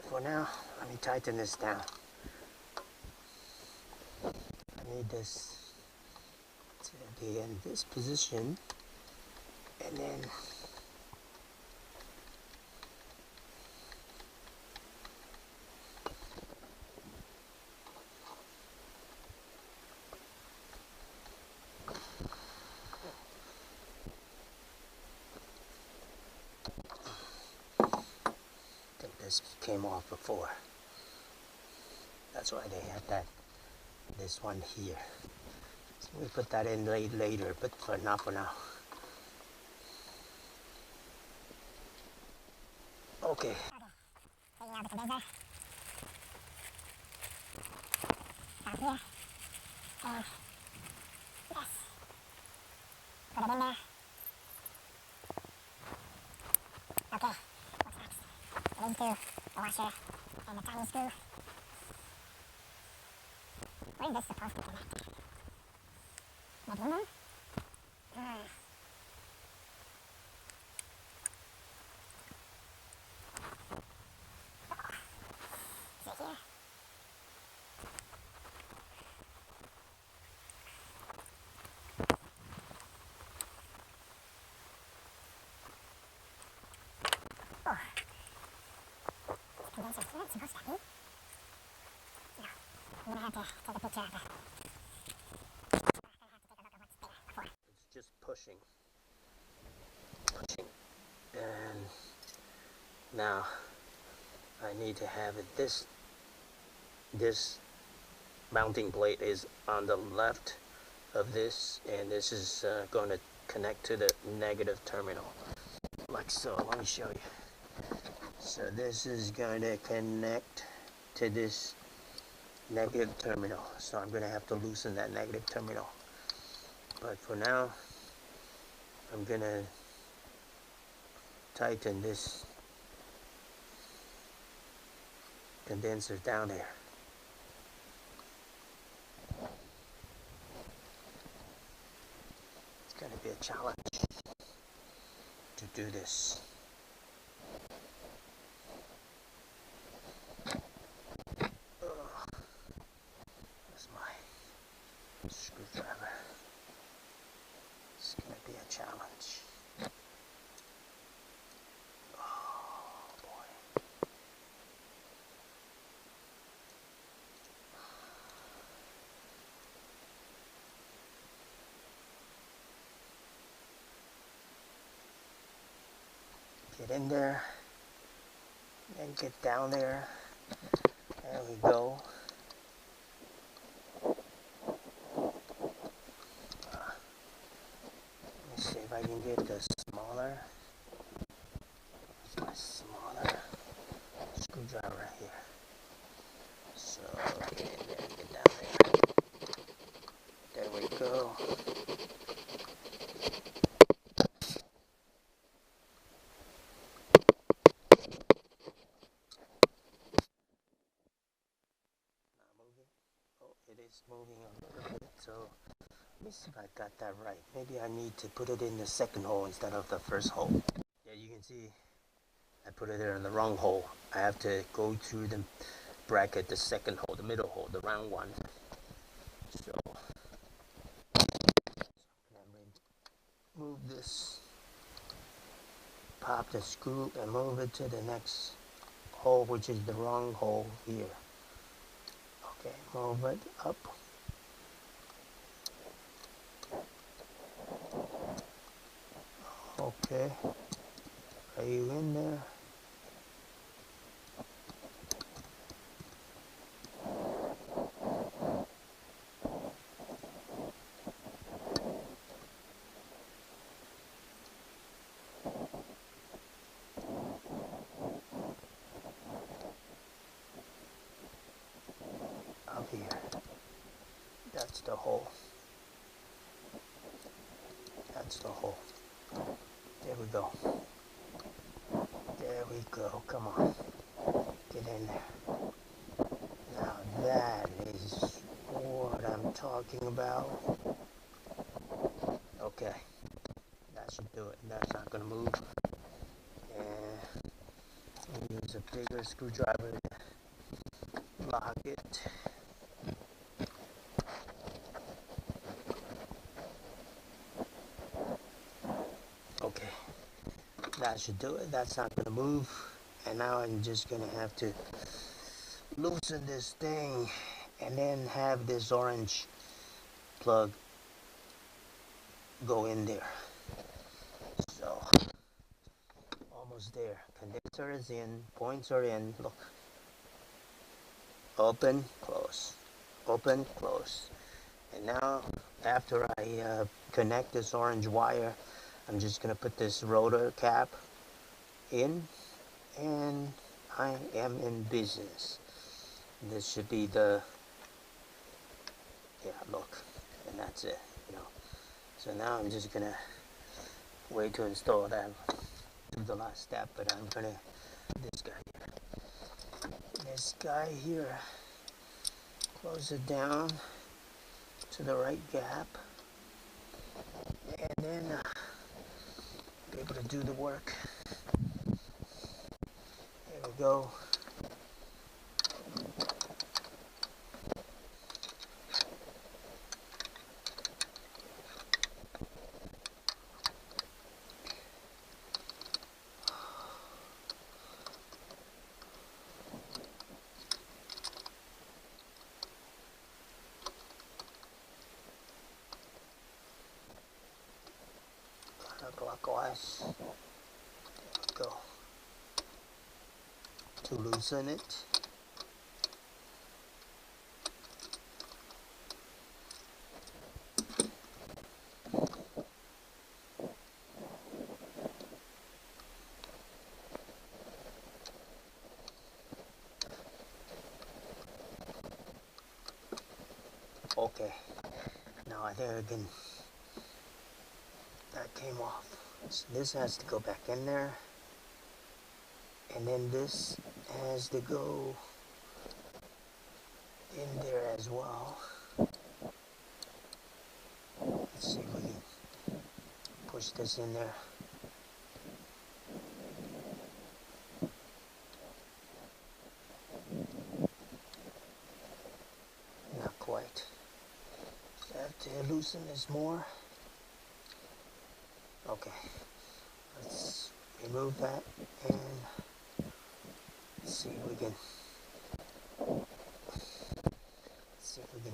for now, let me tighten this down. I need this to be in this position, and then this came off before. That's why they had this one here. So we put that in later, but not for now. Okay. Taking out the condenser. Down here. And yes. Put it in there. Okay. What's next? Get into the washer and the tiny screw. Where is this supposed to connect? Maybe in there? Is it here? Oh. Condenser here, it's supposed to be. No. I'm gonna have to take a picture of that. It's just pushing. And now I need to have it this mounting plate is on the left of this, and this is going to connect to the negative terminal like so. Let me show you. So this is going to connect to this negative terminal, so I'm going to have to loosen that negative terminal, but for now I'm going to tighten this condenser down there. It's going to be a challenge to do this. That's my screwdriver. It's going to be a challenge. Get in there, and get down there. There we go. Let me see if I can get this smaller. It's my smaller screwdriver right here. So get in there, get down there. There we go. It is moving a little bit, so let me see if I got that right. Maybe I need to put it in the second hole instead of the first hole. Yeah, you can see I put it there in the wrong hole. I have to go through the bracket, the second hole, the middle hole, the round one. So I'm going to move this, pop the screw and move it to the next hole, which is the wrong hole here. Okay, move it up. Okay, are you in there? Up here. That's the hole. That's the hole. There we go. There we go. Come on. Get in there. Now that is what I'm talking about. Okay. That should do it. That's not going to move. And use use a bigger screwdriver to lock it. Okay, that should do it. That's not going to move. And now I'm just going to have to loosen this thing and then have this orange plug go in there. So almost there. Condenser is in, points are in. Look, open, close, open, close. And now after I connect this orange wire, I'm just gonna put this rotor cap in, and I am in business. This should be the, yeah, look, and that's it, you know. So now I'm just gonna wait to install that, do the last step, but I'm gonna, this guy here, close it down to the right gap, and then be able to do the work. There we go. Clockwise. There we go. To loosen it. Okay. Now I think I can. That came off. So this has to go back in there, and then this has to go in there as well. Let's see if we can push this in there. Not quite. So I have to loosen this more. Okay, let's remove that and see if we can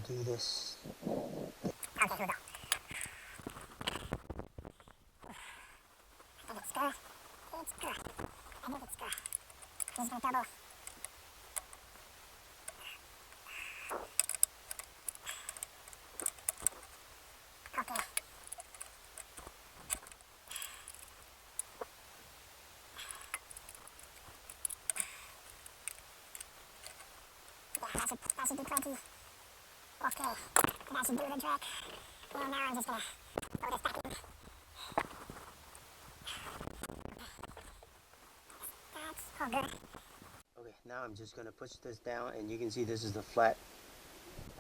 do this. Okay, here we go. I think it's good. It's good. I think it's good. This is gonna double. Okay. That should be plenty. Okay, that should do the trick. And now I'm just gonna throw this back in. That's all good. Okay, now I'm just gonna push this down, and you can see this is the flat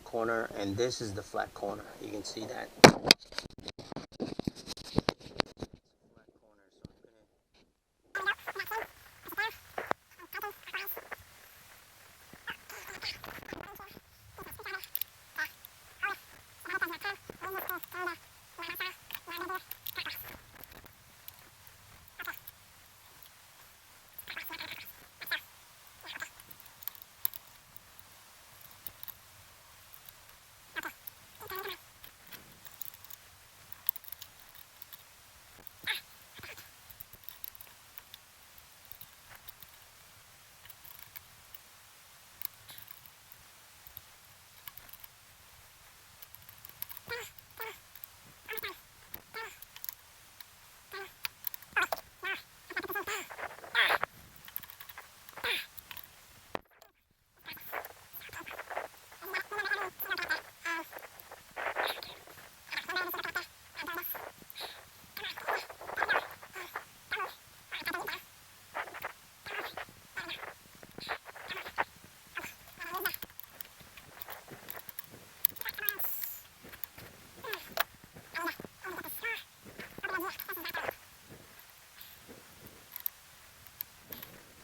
corner, and this is the flat corner. You can see that.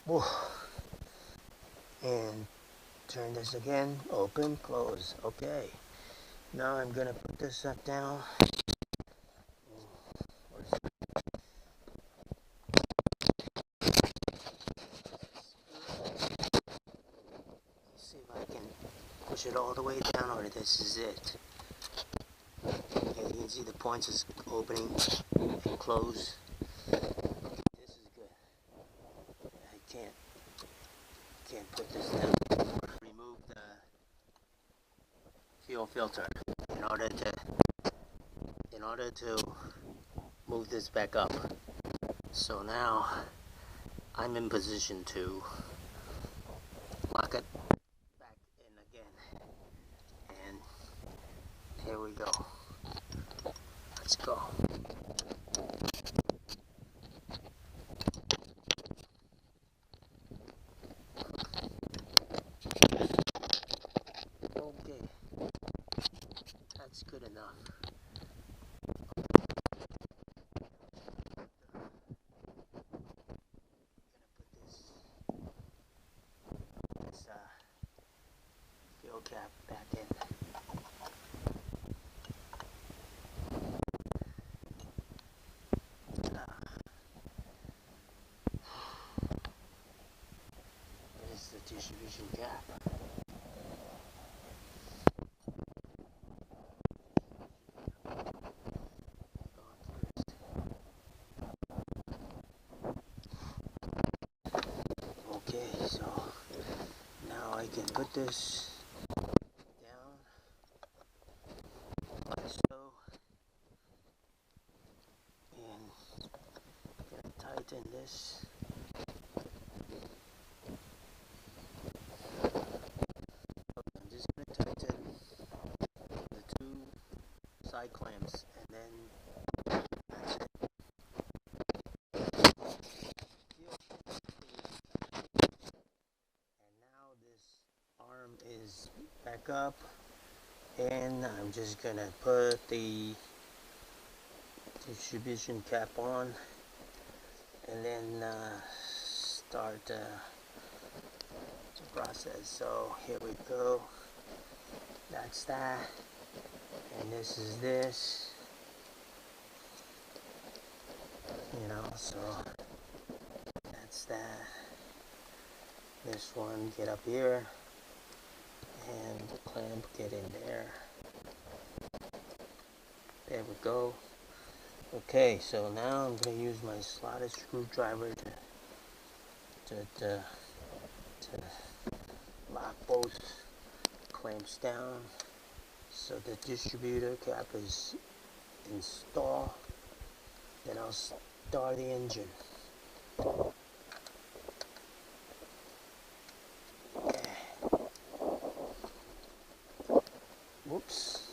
Whoa. and turn this again, open, close. Okay, now I'm gonna put this up down. See if I can push it all the way down, or this is it. Okay, you can see the points is opening and close. Okay, this is good. I can't put this down. Remove the fuel filter in order to move this back up. So now I'm in position to lock it back in again. And here we go. Let's go. Okay, that's good enough. Fuel cap back in. This is the distribution cap. Okay, so now I can put this down like so, and gonna tighten this. I'm just gonna tighten the two side clamps, and then that's it. And now this arm is back up, and I'm just gonna put the distribution cap on, and then start the process. So here we go. That's that, and this is this. You know, so that's that. This one, get up here, and the clamp, get in there. There we go. Okay, so now I'm going to use my slotted screwdriver to lock both clamps down, so the distributor cap is installed. Then I'll start the engine. Okay. Whoops.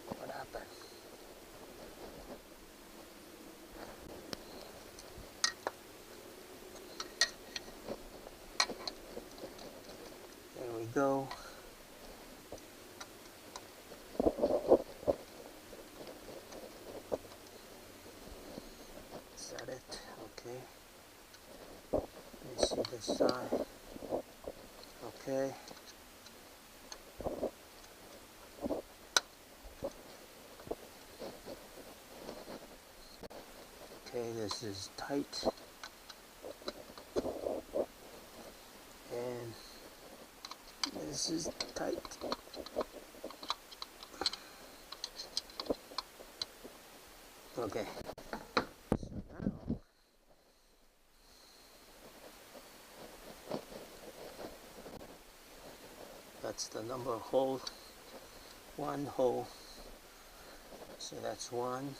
What happened? There we go. Is that it? Okay. Let me see this side. Okay. Okay, this is tight. And this is tight. Okay. So now that's the number of holes. One hole. So that's one.